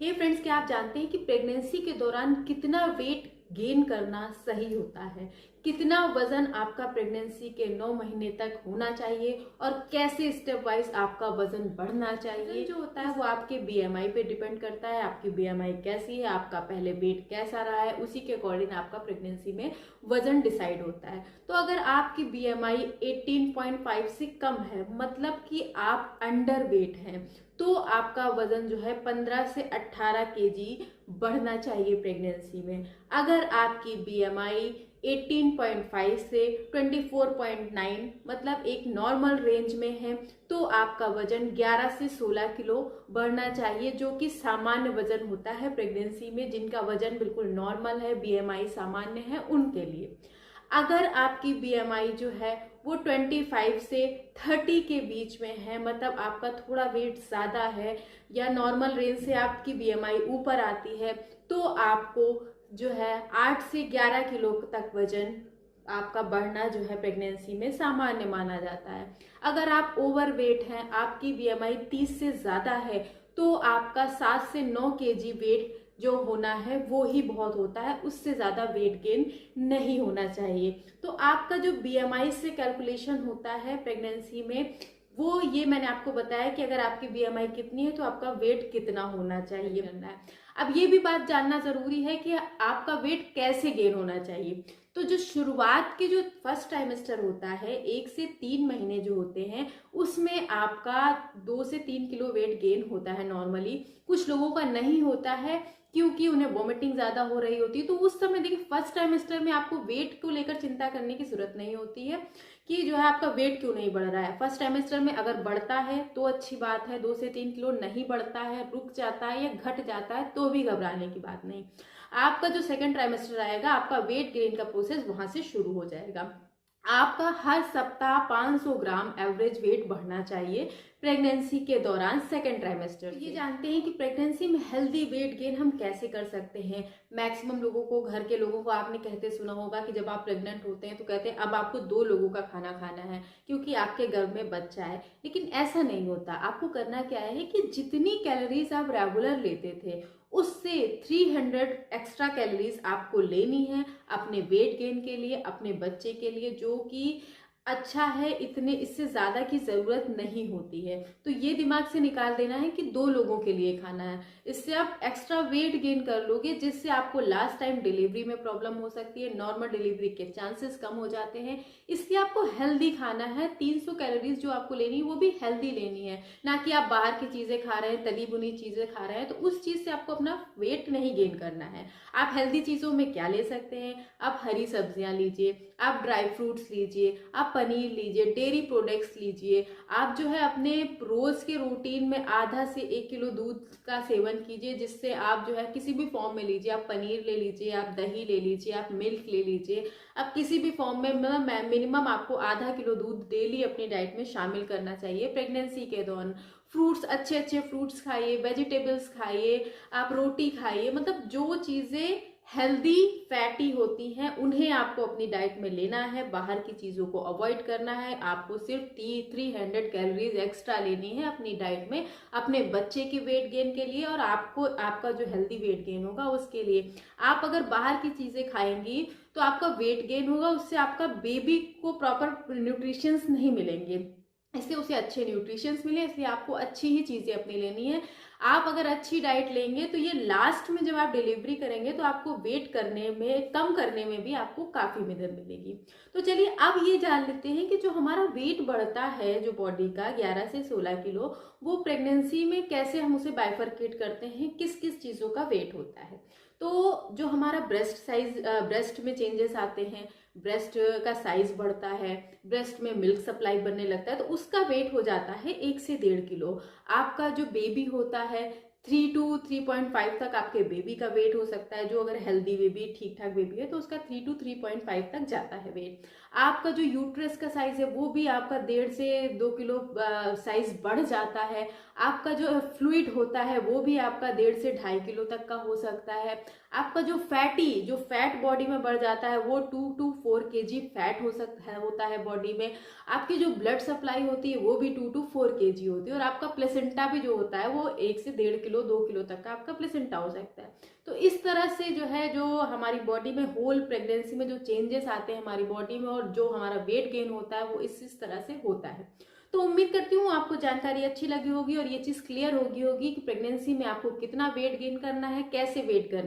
हे friends, क्या आप जानते हैं कि प्रेगनेंसी के दौरान कितना वेट गेन करना सही होता है? कितना वजन आपका प्रेगनेंसी के 9 महीने तक होना चाहिए और कैसे स्टेप वाइज आपका वजन बढ़ना चाहिए? जो होता है वो आपके बीएमआई पे डिपेंड करता है। आपकी बीएमआई कैसी है, आपका पहले वेट कैसा रहा है, उसी के अकॉर्डिंग आपका प्रेगनेंसी में वजन डिसाइड होता है। तो अगर आपकी बीएमआई 18.5 से कम है, मतलब कि आप अंडर वेट हैं, तो आपका वजन जो है 15 से 18 केजी बढ़ना चाहिए प्रेगनेंसी में। अगर आपकी बीएमआई 18.5 से 24.9 मतलब एक नॉर्मल रेंज में है, तो आपका वजन 11 से 16 किलो बढ़ना चाहिए, जो कि सामान्य वजन होता है प्रेगनेंसी में। जिनका वजन बिल्कुल नॉर्मल है, बीएमआई सामान्य है, उनके लिए। अगर आपकी बीएमआई जो है वो 25 से 30 के बीच में है, मतलब आपका थोड़ा वेट ज़्यादा है या नॉर्मल रेंज से आपकी बीएमआई ऊपर आती है, तो आपको जो है 8 से 11 किलो तक वजन आपका बढ़ना जो है प्रेगनेंसी में सामान्य माना जाता है। अगर आप ओवर वेट हैं, आपकी बीएमआई 30 से ज़्यादा है, तो आपका 7 से 9 केजी वेट जो होना है वो ही बहुत होता है, उससे ज़्यादा वेट गेन नहीं होना चाहिए। तो आपका जो बीएमआई से कैलकुलेशन होता है प्रेगनेंसी में, वो ये मैंने आपको बताया कि अगर आपकी बीएमआई कितनी है तो आपका वेट कितना होना चाहिए करना है। अब ये भी बात जानना जरूरी है कि आपका वेट कैसे गेन होना चाहिए। तो जो शुरुआत के जो फर्स्ट ट्राइमेस्टर होता है, 1 से 3 महीने जो होते हैं, उसमें आपका 2 से 3 किलो वेट गेन होता है नॉर्मली। कुछ लोगों का नहीं होता है क्योंकि उन्हें वॉमिटिंग ज्यादा हो रही होती है। तो उस समय देखिए, फर्स्ट ट्राइमेस्टर में आपको वेट को लेकर चिंता करने की जरूरत नहीं होती है कि जो है आपका वेट क्यों नहीं बढ़ रहा है। फर्स्ट ट्राइमेस्टर में अगर बढ़ता है तो अच्छी बात है, 2 से 3 किलो, नहीं बढ़ता है, रुक जाता है या घट जाता है, तो भी घबराने की बात नहीं। आपका जो सेकंड ट्राइमेस्टर आएगा, आपका वेट गेन का प्रोसेस वहां से शुरू हो जाएगा। आपका हर सप्ताह 500 ग्राम एवरेज वेट बढ़ना चाहिए प्रेगनेंसी के दौरान सेकेंड ट्राइमेस्टर। ये जानते हैं कि प्रेगनेंसी में हेल्दी वेट गेन हम कैसे कर सकते हैं। मैक्सिमम लोगों को, घर के लोगों को आपने कहते सुना होगा कि जब आप प्रेग्नेंट होते हैं तो कहते हैं अब आपको 2 लोगों का खाना खाना है क्योंकि आपके गर्भ में बच्चा है। लेकिन ऐसा नहीं होता। आपको करना क्या है कि जितनी कैलोरीज आप रेगुलर लेते थे उससे 300 एक्स्ट्रा कैलोरीज आपको लेनी है अपने वेट गेन के लिए, अपने बच्चे के लिए, जो कि अच्छा है। इतने, इससे ज्यादा की जरूरत नहीं होती है। तो ये दिमाग से निकाल देना है कि 2 लोगों के लिए खाना है। इससे आप एक्स्ट्रा वेट गेन कर लोगे, जिससे आपको लास्ट टाइम डिलीवरी में प्रॉब्लम हो सकती है, नॉर्मल डिलीवरी के चांसेस कम हो जाते हैं। इसलिए आपको हेल्दी खाना है। 300 कैलोरीज जो आपको लेनी है वो भी हेल्दी लेनी है, ना कि आप बाहर की चीजें खा रहे हैं, तली बुनी चीजें खा रहे हैं। तो उस चीज से आपको अपना वेट नहीं गेन करना है। आप हेल्दी चीजों में क्या ले सकते हैं? आप हरी सब्जियां लीजिए, आप ड्राई फ्रूट्स लीजिए, आप पनीर लीजिए, डेयरी प्रोडक्ट्स लीजिए। आप जो है अपने रोज के रूटीन में आधा से 1 किलो दूध का सेवन कीजिए, जिससे आप जो है किसी भी फॉर्म में लीजिए। आप पनीर ले लीजिए, आप दही ले लीजिए, आप मिल्क ले लीजिए। आप किसी भी फॉर्म में, मतलब मिनिमम आपको आधा किलो दूध डेली अपनी डाइट में शामिल करना चाहिए प्रेगनेंसी के दौरान। फ्रूट्स, अच्छे अच्छे फ्रूट्स खाइए, वेजिटेबल्स खाइए, आप रोटी खाइए। मतलब जो चीजें हेल्दी फैटी होती हैं उन्हें आपको अपनी डाइट में लेना है। बाहर की चीजों को अवॉइड करना है। आपको सिर्फ 300 कैलोरीज एक्स्ट्रा लेनी है अपनी डाइट में, अपने बच्चे के वेट गेन के लिए और आपको, आपका जो हेल्दी वेट गेन होगा उसके लिए। आप अगर बाहर की चीजें खाएंगी तो आपका वेट गेन होगा, उससे आपका बेबी को प्रॉपर न्यूट्रिशंस नहीं मिलेंगे। इसलिए उसे अच्छे न्यूट्रिशंस मिले, इसलिए आपको अच्छी ही चीजें अपनी लेनी है। आप अगर अच्छी डाइट लेंगे तो ये लास्ट में जब आप डिलीवरी करेंगे तो आपको वेट करने में, कम करने में भी आपको काफी मदद मिलेगी। तो चलिए अब ये जान लेते हैं कि जो हमारा वेट बढ़ता है जो बॉडी का 11 से 16 किलो, वो प्रेगनेंसी में कैसे हम उसे बाइफरकेट करते हैं, किस किस चीजों का वेट होता है। तो जो हमारा ब्रेस्ट साइज, ब्रेस्ट में चेंजेस आते हैं, ब्रेस्ट का साइज बढ़ता है, ब्रेस्ट में मिल्क सप्लाई बनने लगता है, तो उसका वेट हो जाता है 1 से 1.5 किलो। आपका जो बेबी होता है 3 to 3.5 तक आपके बेबी का वेट हो सकता है। जो अगर हेल्दी बेबी, ठीक ठाक बेबी है तो उसका 3 to 3.5 तक जाता है वेट। आपका जो यूट्रस का साइज है वो भी आपका 1.5 से 2 किलो साइज बढ़ जाता है। आपका जो फ्लूइड होता है वो भी आपका 1.5 से 2.5 किलो तक का हो सकता है। आपका जो फैट बॉडी में बढ़ जाता है वो 2 to 4 kg फैट हो सकता है, होता है बॉडी में। आपकी जो ब्लड सप्लाई होती है वो भी 2 to 4 kg होती है। और आपका प्लेसेंटा भी जो होता है वो 1 से 1.5 किलो किलो 2 किलो तक का आपका प्लेसेंटा हो सकता है। तो इस तरह से जो है, जो हमारी बॉडी में होल प्रेगनेंसी में जो चेंजेस आते हैं हमारी बॉडी में और जो हमारा वेट गेन होता है वो इस तरह से होता है। तो उम्मीद करती हूँ आपको जानकारी अच्छी लगी होगी और ये चीज़ क्लियर होगी कि प्रेगनेंसी में आपको कितना वेट गेन करना है, कैसे वेट करना है।